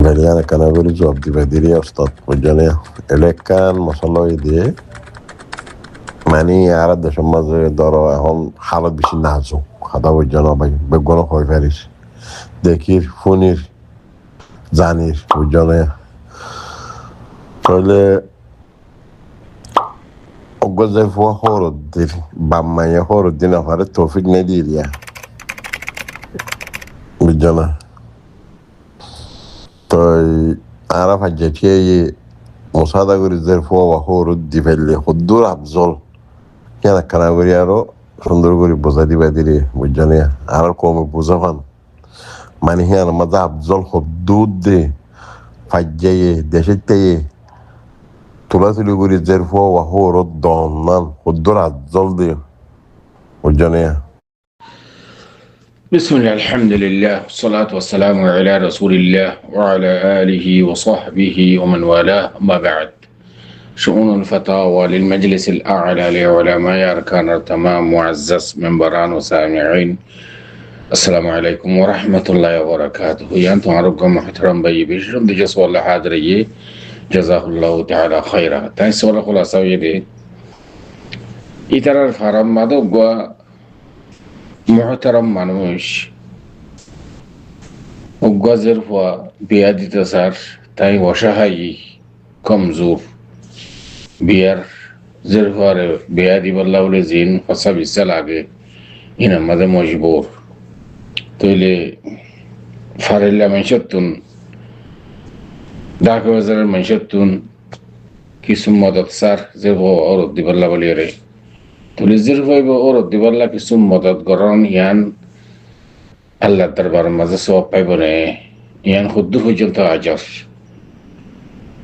Belian kanaguri job di bediri ustad bujane elekan masala দিয়ে মানে আর দেশের মাঝে ধরো এখন হালত বেশি নাজুক খাদা বুঝানো ভাই বেগুন হয়ে পারিস দেখির ফোনির জানির বুঝানে তাহলে অগজে ফুয়া হরদ্দির বাম্মাইয়া হরদ্দিন আফারে তৌফিক নেই দিয়ে দিয়া বুঝানা তো আর ফাজ্জাটি মোসাদা করি যে ফুয়া হরদ্দি ফেললে হদ্দুর আফজল কেন কানা করি আরো সুন্দর করে বোঝা দিবা দিলে বুঝানে আর কমে বোঝা পান মানে হিয়ার মাঝে আফজল হদ্দুর দে ফাজ্জাইয়ে দেশের তাইয়ে তুলাতুলি করি যে ফুয়া হরদ দন নান হদ্দুর আফজল দে বুঝানে بسم الله الحمد لله والصلاة والسلام على رسول الله وعلى آله وصحبه ومن والاه أما بعد شؤون الفتاوى للمجلس الأعلى لعلماء أركان التمام معزز منبران وسامعين السلام عليكم ورحمة الله وبركاته أنتم عربكم محترم بي بشرم دي جسو الله حاضرية جزاه الله تعالى خيرا تاني سورة خلاصة يدي إترار فرم مدو محترم মানুষ অজ্ঞাজের হওয়া বিয়া দিতে স্যার তাই অসহায় কমজোর বিয়ার জের হওয়ারে বিয়া দিবাল্লা বলে জিন হসা বিচ্ছা লাগে ইনার মাঝে মজবুর তৈলে ফারেল্লা মানুষতুন ঢাকা বাজারের মানুষতুন কিছু মদত স্যার যে অরত দিবাল্লা বলি রে তুলিজের ভাইব ওর দিবাল্লা কিছু মদত গরণ ইয়ান আল্লাহ দরবার মাঝে সব পাইব রে ইয়ান হুদ্দুর পর্যন্ত আজর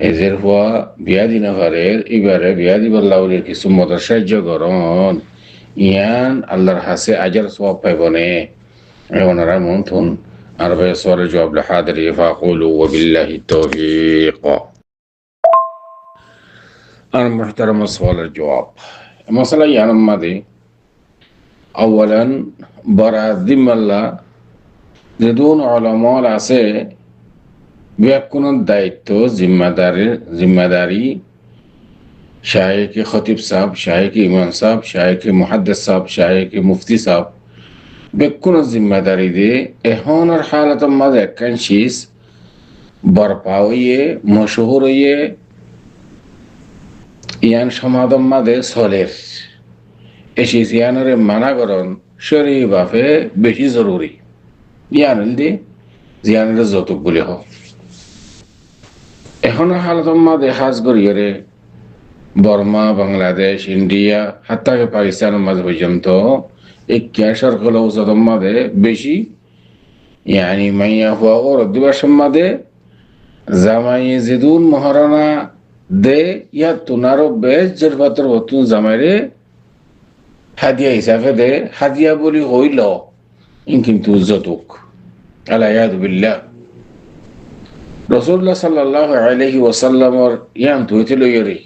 এজের হওয়া বিয়া দিনাভারের এবারে বিয়া দিবাল্লা বলির কিছু মদত সাহায্য গরণ ইয়ান আল্লাহর হাসে আজর সব পাইব নে ওনারা মন থুন আর ভাই সওয়ালের জবাব হাদির ফাকুলু ওয়াবিল্লাহি তৌফিক আর মুহতারাম সওয়ালের জবাব مسألة يعني ماذا أولا برا ذم الله بدون علماء العسى بيكون الدايتو ذمداري شايك خطيب صاحب شايك إمام صاحب شايك محدث صاحب شايك مفتي صاحب بيكون الذمداري دي إهون الحالة ماذا كان شيء برپاوية مشهورية ইয়ান সমাদম মাদে সলের এসে ইয়ানের মানাগরণ শরীর বাফে বেশি জরুরি ইয়ানিল দি জিয়ানের যৌতুক বলে হোক এখন হালতম মাদে হাজ করিয়ে বর্মা বাংলাদেশ ইন্ডিয়া হাত্তাকে পাকিস্তানের মাঝে পর্যন্ত এই ক্যাশার হলো যতম মাদে বেশি ইয়ানি মাইয়া হওয়া ওর দিবসম মাদে জামাই জিদুন মহারানা দে ইয়া তুনারো বেশ জেরবাতর হতুন জামাইরে হাদিয়া হিসাবে দে হাদিয়া বলি হইল কিন্তু যৌতুক আলাইয়াদু বিল্লাহ রাসূলুল্লাহ সাল্লাল্লাহু আলাইহি ওয়াসাল্লামর ইয়ান তুইতে লইরে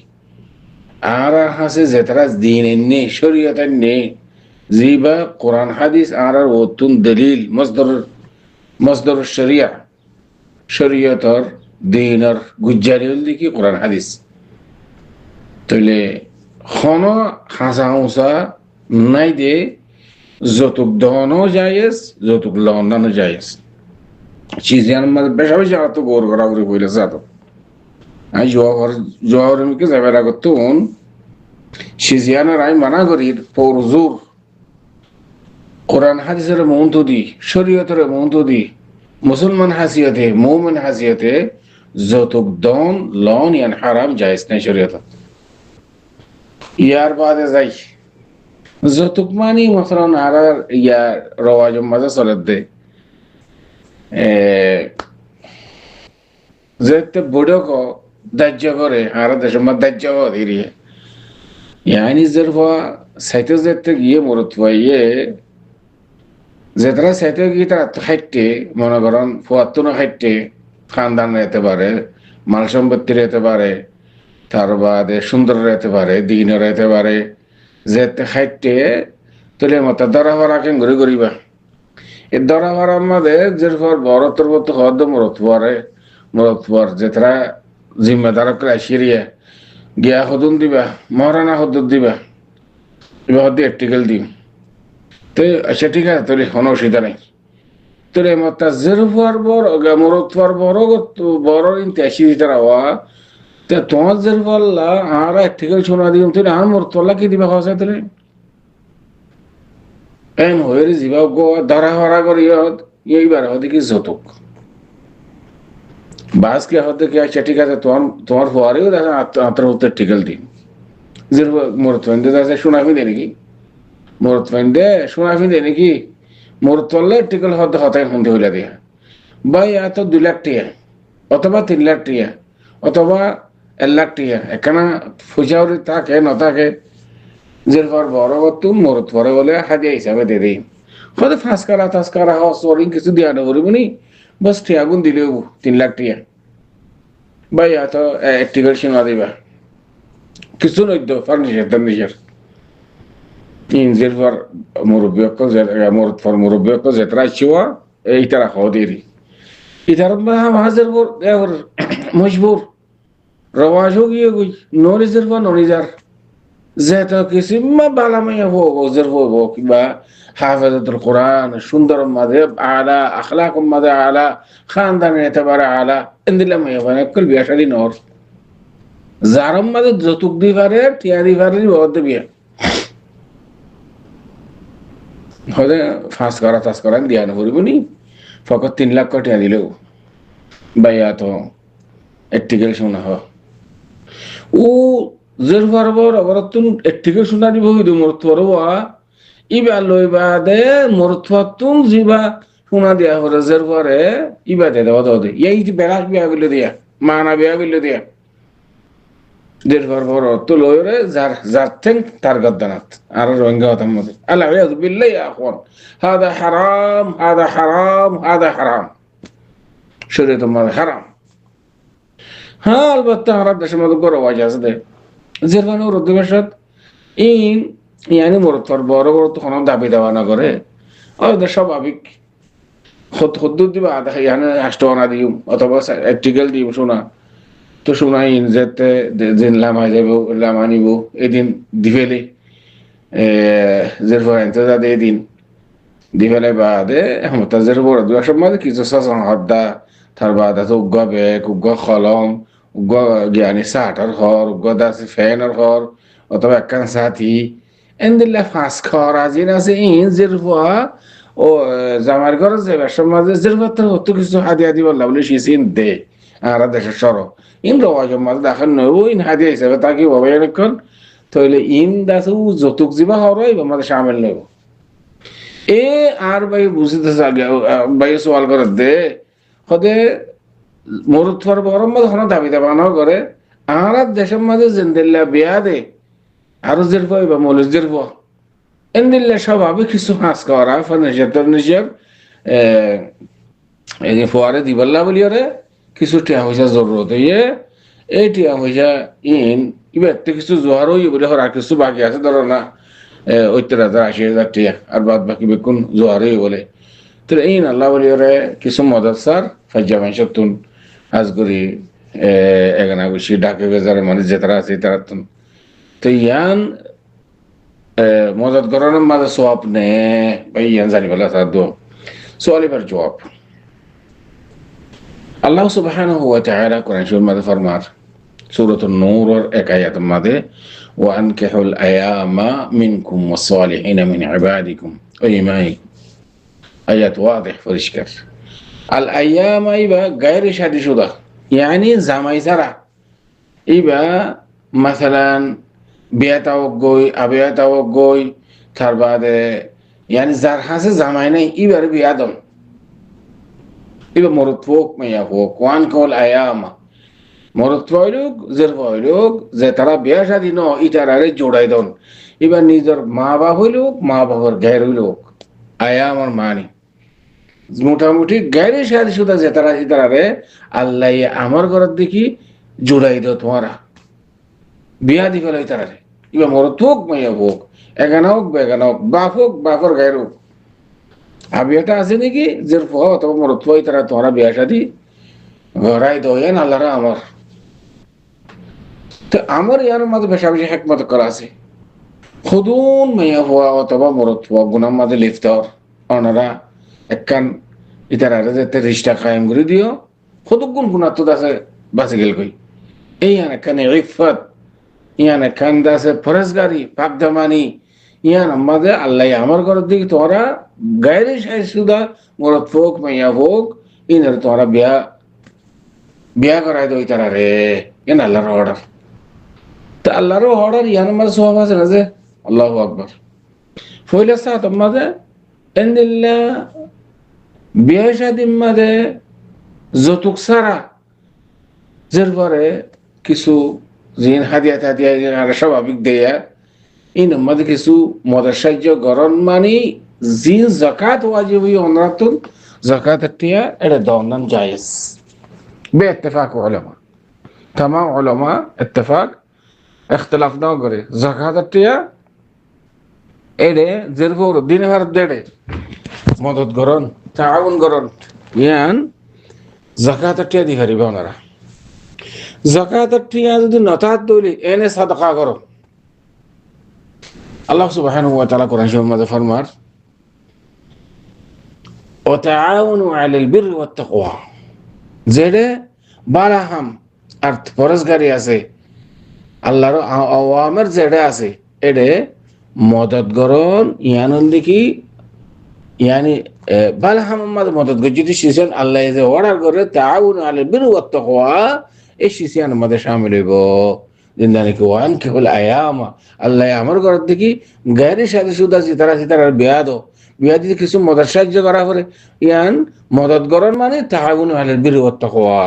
আর হাসে জেতরাস দিন নে শরীয়ত নে জিবা কোরআন হাদিস আর ওতুন দলিল মসদর শরিয়া শরীয়তর দিনের গুজ্জারিল দেখি কোরআন হাদিস তাহলে খন হাসা হুসা নাই দে যৌতুক দহনও জায়েজ যৌতুক লন্ডনও জায়েজ চিজিয়ান মাঝে বেশা বেশি আতো গৌর করা করে কইলে যাতো আমি জোয়ার মিকে যাবার আগতুন সিজিয়ানের আমি মানা করি পরজুর কোরআন হাদিসের মহন্ত দি শরীয়তের মহন্ত দি মুসলমান হাসিয়তে মুমিন হাসিয়তে যৌতুক দন লন ইয়ান হারাম জায়েজ নাই শরীয়ত ইয়ার বাদে যাই যৌতুক মানি মসলান আর ইয়া রওয়াজ মাঝে চলে দে যেতে বুড়ক দাহ্য করে আর দেশের মধ্যে দাহ্য ধীরে ইয়ানি জেরফা সাইতে যেতে গিয়ে মরত পাইয়ে যেতারা সাইতে গিয়ে তারা খাইতে মনে করেন ফুয়াত্তর খাইতে খানদান রেতে পারে মাল সম্পত্তি রেতে পারে তার বাদে সুন্দর রেতে পারে দিন রেতে পারে যেতে খাইতে তোলে মতো দরা ভরা কেন ঘুরে ঘুরিবা এই দরা ভরার মধ্যে যে বড় তোর মতো হদ মরত পারে মরতবর যেতরা জিম্মেদার ক্রাইসিরিয়া গিয়া হদুন দিবা মহারানা হদুর দিবা এবার হদ্দি একটিকেল দিম তো আচ্ছা ঠিক আছে তোর কোনো অসুবিধা নেই তোর মতা জেরুয়ার বড় মরতবর বড় বড় ইনতে আসি দিতারা হওয়া তে তোমার জেরুয়াল্লা আর একটিকেল শোনা দিম তুই আর মরতবল্লা কি দিবা হওয়া তোলে এন হয়ে যাবা গো ধরা হরা করি এইবার হতে কি যতক বাস কে হতে কি আচ্ছা ঠিক আছে তোমার হওয়ারেও দেখা আত্মার উত্তর টিকেল দিন যে মরতফেন্দে আছে শোনাবি দে নাকি মরতফেন্দে শোনাবি দে নাকি মরতলে টিকেল হতে হতাই সন্ধে হইলা দিয়া বা এত 2 লাখ টিয়া অথবা 3 লাখ টিয়া অথবা 1 লাখ টিয়া এখানে ফুজাউরি থাকে নথাকে যেরপর বড় তুম মরত পরে বলে হাজিয়া হিসাবে দিয়ে দিই হয়তো ফাঁসকারা টাসকারা হরিং কিছু দিয়া নকরিব নি বস টিয়াগুন দিলেও 3 লাখ টিয়া বা এত একটিকেল সীমা দিবা কিছু নইত ফার্নিচার যেরপর মুরব্বীক মুরব্বীক যেতরা ইচ্ছা এইটারা খাওয়া দিয়ে ইতার হাজার মজবুর রওয়াজ গিয়ে গই নরিজের বা নরিজার যেটা কিছু বালামাইয়া হোক ওজের হোক কিংবা হাফেজাতুল কোরআন সুন্দর মাঝে আলা আখলাক মাঝে আলা খানদানের এতেবারে আলা এন্দিলা মাইয়া মানে কল বিয়া শাদী নর জারম মাঝে যতুক দিবারে টিয়া দিবারে বহুত বিয়া হলে ফাঁস করা টাস করা দিয়া নকরিব নি ফকত 3 লাখ টিয়া দিলেও বাইয়া তো একটিকেল শোনা হ ও জের বরাবর আবার তুন একটিকেল শোনা দিব হইতো মরতবর ইবা লইবা দে মরতবতুন জিবা শোনা দিয়া হরে জের পরে ইবা দে দেওয়া দে এই যে বেড়াস বিয়া বিলে দিয়া মানা বিয়া বিলে দিয়া জের বরাবর তো লইরে যার থেন তার গদ্দানাত আর রোহিঙ্গা হতাম মধ্যে আল্লাহ ইয়াযু বিল্লাহি আখন হাদা হারাম হাদা হারাম হাদা হারাম শরীয়ত মধ্যে হারাম হ্যাঁ আলবাত্তা হারাম দেশের মধ্যে বড় ওয়াজ আছে দে জেরবানো রুদ্রবাসত ইন ইয়ানি মরতর বড় বড় তো কোনো দাবি দেওয়া না করে ওদের স্বাভাবিক হদ্দুর দিবা আধা ইয়ানে 8 আনা দিম অথবা একটিকেল দিম শোনা তো শোনা ইন যেতে দিন লামাই যাব লামা নিব এদিন দিবেলে জেরবা ইন্তজা দে দিন দিবেলে বাদে মতা জেরবর দুয়াসব মাঝে কিছু সাসন হদ্দা তার বাদে তো উগ্গা বেক উগ্গা কলম উগ্গা জ্ঞানী সাটার ঘর উগ্গা দাসি ফ্যানের ঘর অথবা একখান সাথী এন্দিল্লা ফাঁস খাওয়ার আজিন আছে ইন জেরবা ও জামার ঘর যে ব্যবসার মাঝে জেরবা তো অত কিছু হাদিয়া দিব বলে শিসিন দে আর দেশের সর ইন রওয়াজের মাঝে দেখান নব ইন হাদিয়া হিসাবে তাকে বাবা এখন তাহলে ইন দাসু যতুক জিবা হরই আমাদের সামিল নেব এ আর ভাই বুঝতে ভাই সওয়াল করে দে হদে মরুৎফর বরম মাঝে হন দাবি দাবা না করে আর দেশের মাঝে জেন্দিল্লা বিয়া দে আরো জের বা মৌলিক জের এন্দিল্লা স্বাভাবিক কিছু হাঁস করা ফার্নিচার এই যে ফোয়ারে দিবাল্লা বলি ওরে কিছু টিয়া পয়সা জরুরত হইয়ে এই টিয়া পয়সা ইন এবার কিছু জোয়ার হইয়ে বলে আর কিছু বাকি আছে ধরো না 70,000 80,000 টিয়া আর বাদ বাকি বেকুন জোয়ার হইয়ে বলে তো ইন আল্লাহ বলি ওরে কিছু মদরসার ফাজ্জা মাইশতুন আজগরি এগানা গুছি ডাকে বেজারে মানে যেতারা আছে তারা তো ইয়ান মদত করানোর মাঝে সোয়াব নে ভাই ইয়ান জানি বলা তার দো সোয়ালিবার জবাব আল্লাহ সুবহানাহু ওয়া তাআলা কোরআন শরীফের মধ্যে ফরমার সূরাতুন নূর এর 1 আয়াতের মধ্যে ওয়া আনকিহুল আয়ামা মিনকুম ওয়াস-সালিহিনা মিন ইবাদিকুম ওয়া ইমাইকুম আয়াত ওয়াদিহ পরিষ্কার আল আয়ামা ইবা গায়রে শাদীশুদা ইয়ানি জামাই ছাড়া ইবা মাসালান বিয়াতাও গই আবিয়াতাও গই তার বাদে ইয়ানি যার হাসে জামাই নাই ইবার বিয়াদম ইবা মরত হোক মাইয়া হোক ওয়ান কল আয়ামা মরত হইলুক জের হইলুক যে তারা বিয়া শাদী ন ইটারারে জোড়াই দন এবার নিজের মা বাপ হইলুক মা বাবার গায়ের হইলুক আয়ামার মানি মোটামুটি গায়ের শাদী শুধু যে তারা ইতারারে আল্লাহ আমার ঘরের দেখি জোড়াই দাও তোমারা বিয়া দি ফেলো ইতারারে এবার মরত হোক মাইয়া হোক এগানা হোক বেগানা হোক বাপর গায়ের হোক আবিয়াটা আছে নাকি যে অথবা মরত তারা তোমারা বিয়া শাদী গড়াই দোয়েন আল্লাহরা আমার তো আমার ইয়ার মাঝে বেশা বেশি হেকমত করা আছে খুদুন মেয়া হওয়া অথবা মরত হওয়া গুনার মাঝে লিপ্ত ওনারা একখান ইতারা যেতে রিষ্টা কায়েম করে দিও খুদুক গুণ গুণাত আছে বাঁচি গেল কই এই একখানে ইফত ইয়ান একখান আছে ফরেজগারি পাকদামানি ইয়ান আমাদের আল্লাহ আমার ঘরের দিকে তোরা গায়ের সাইজ সুদা মরত হোক মাইয়া হোক ইনার তোরা বিয়া বিয়া করাই দই তারা রে এন আল্লাহর অর্ডার তা আল্লাহর অর্ডার ইয়ান মাঝে সব আছে না যে আল্লাহু আকবার ফইলা সাত মাঝে এন্দিল্লা বিয়া শাদির মাঝে যৌতুক সারা যের পরে কিছু জিন হাদিয়া টাদিয়া স্বাভাবিক দেয়া এই মাঝে কিছু মদের সাহায্য গরম মানি জিন জাকাত ওয়াজিব অনরাতুন জাকাত টিয়া এটা দন্দান জায়েজ باتفاق علماء تمام علماء اتفاق اختلاف না করে জাকাত টিয়া এডে জেরফর দিনে ভারত দেড়ে মদত গরন তাআউন গরন ইয়ান জাকাত টিয়া দি হারিবে ওনারা জাকাত টিয়া যদি নতাত দইলে এনে সাদকা করো আল্লাহ সুবহানাহু ওয়া তাআলা কোরআন শরীফের মধ্যে ফরমার ওয়া তাআউনু আলাল বিররি ওয়াত তাকওয়া যেডে বারাহাম আর ফরজগারি আছে আল্লাহর আওয়ামের যেডে আছে এডে মদত গরন ইয়ানন দেখি ইয়ানি বারাহাম মদত গর যদি শিসেন আল্লাহ যে অর্ডার করে তাআউনু আলাল বিররি ওয়াত তাকওয়া এই শিসিয়ান মধ্যে শামিল হইব জিন্দানি কি ওয়ান কি হল আয়াম আল্লাহ আমার ঘর দেখি গায়ের সাথে সুদা সিতারা বিয়া দো বিয়া দিতে কিছু মদত সাহায্য করা করে ইয়ান মদত গরন মানে তাআউনু আলাল বিররি ওয়াত তাকওয়া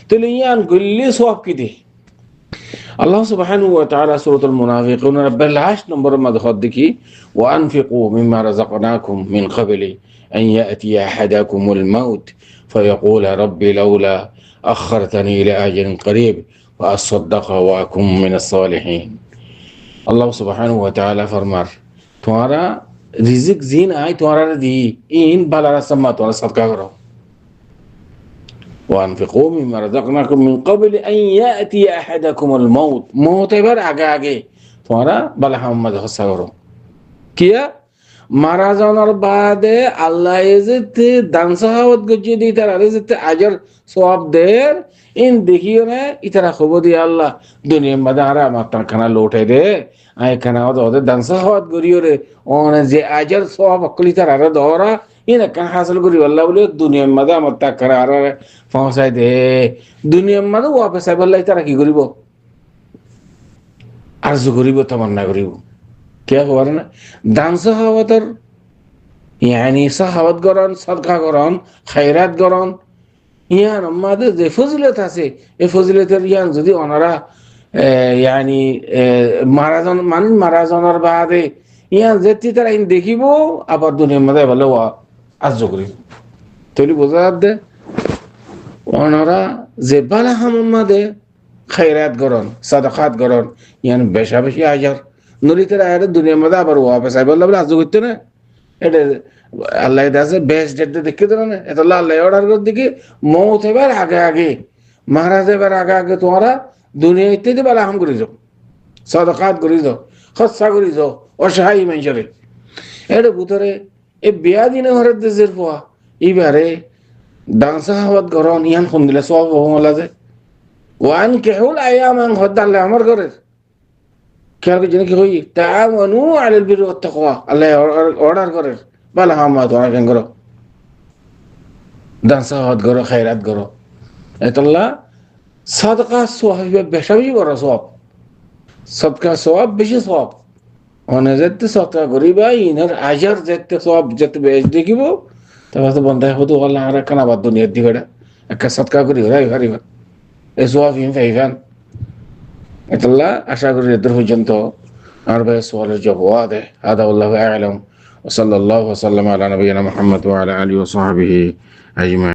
তাহলে ইয়ান গল্লি সওয়াব কি দে আল্লাহ সুবহানাহু ওয়া তাআলা সূরাতুল মুনাফিকুন রাব্বাল 8 নম্বরের মধ্যে খদ দেখি ওয়া আনফিকু মিম্মা রাযাকনাকুম মিন ক্বাবলি আন ইয়াতিয়া আহাদাকুমুল মাউত ফায়াকুল রাব্বি লাউলা আখখারতানি ইলা আজালিন করিব وأصدق وأكون من الصالحين الله سبحانه وتعالى فرمار تمہارا رزق زین آئی تمہارا دی این بالا رسما تمہارا صدقہ کرو وأنفقوا مما رزقناكم من قبل أن يأتي أحدكم الموت موت بر آگے تمہارا بالا محمد خصہ کرو کیا মারা যাওয়ার বাদে আল্লাহ যেতে দান সাহাবত গজি দি তার যেতে আজর সওয়াব দের ইন দেখিও না ইতারা খবর দি আল্লাহ দুনিয়ার মধ্যে আর আমার খানা লৌটে দে আই খানা ওদের দান সাহাবত গরিও রে ওন যে আজর সওয়াব কলি তার আর দরা ইন কান হাসিল করি আল্লাহ বলে দুনিয়ার মধ্যে আমার খানা আর পৌঁছাই দে দুনিয়ার মধ্যে ওয়াপস আই আল্লাহ তারা কি করিব আরজু করিব তামান্না করিব क्या खबर ना दान सहावतर यानी सहावत गरन सदका गरन खैरात गरन ইয়ান আমাদের যে ফজিলত আছে এই ফজিলতের ইয়ান যদি ওনারা यानी মারা যাওয়ার বাদে ইয়ান যেতে তারা ইন দেখিব আবার দুনিয়ার মধ্যে ভালো আজ্জ করি তৈরি বোঝা যাবে ওনারা যে বালা হামমাদে খৈরাত গরন সাদাকাত গরন ইয়ান বেশা বেশি আজার নলিতের আয়ারে দুনিয়ার মধ্যে আবার ওয়াপস আইব আল্লাহ বলে আজ করতে না এটা আল্লাহ দাসে বেস্ট ডেট দেখে দেন না এটা আল্লাহ অর্ডার করে দেখি মৌত এবার আগে মহারাজ এবার আগে তোমরা দুনিয়া ইত্যাদি বেলা হাম করে যাও সাদাকাত করে যাও খরচা করে যাও অসহায় মানুষের এটা ভিতরে এই বিয়া দিনে ঘরের দেশের পোয়া এইবারে ডান্সা হাওয়াত গরন ইয়ান শুন দিলে সব হমলা যায় ওয়ান কেহুল আয়াম হদ্দাল্লাহ আমার ঘরের খেয়াল করে কি হই তাআওয়ানু আলাল বিররি ওয়াত তাকওয়া আল্লাহ অর্ডার করে বালা হামা তোমরা কেন করো দান সাহায্য করো খায়রাত করো এতল্লাহ সাদকা সওয়াব বেশি বড় সওয়াব সাদকা সওয়াব বেশি সওয়াব অনে যেতে সাদকা করিবা ইনার আজার যেতে সওয়াব যেতে বেশ দেখিব তবে তো বন্ধা হতো আল্লাহ আর কানা বাদ দুনিয়ার দিবেড়া একটা সাদকা করি হারিবা এই সওয়াব ইন ফাইফান الله أشكر يدره جنته أربع سؤال الجواب هذا والله أعلم وصلى الله وسلم على نبينا محمد وعلى آله وصحبه أجمعين.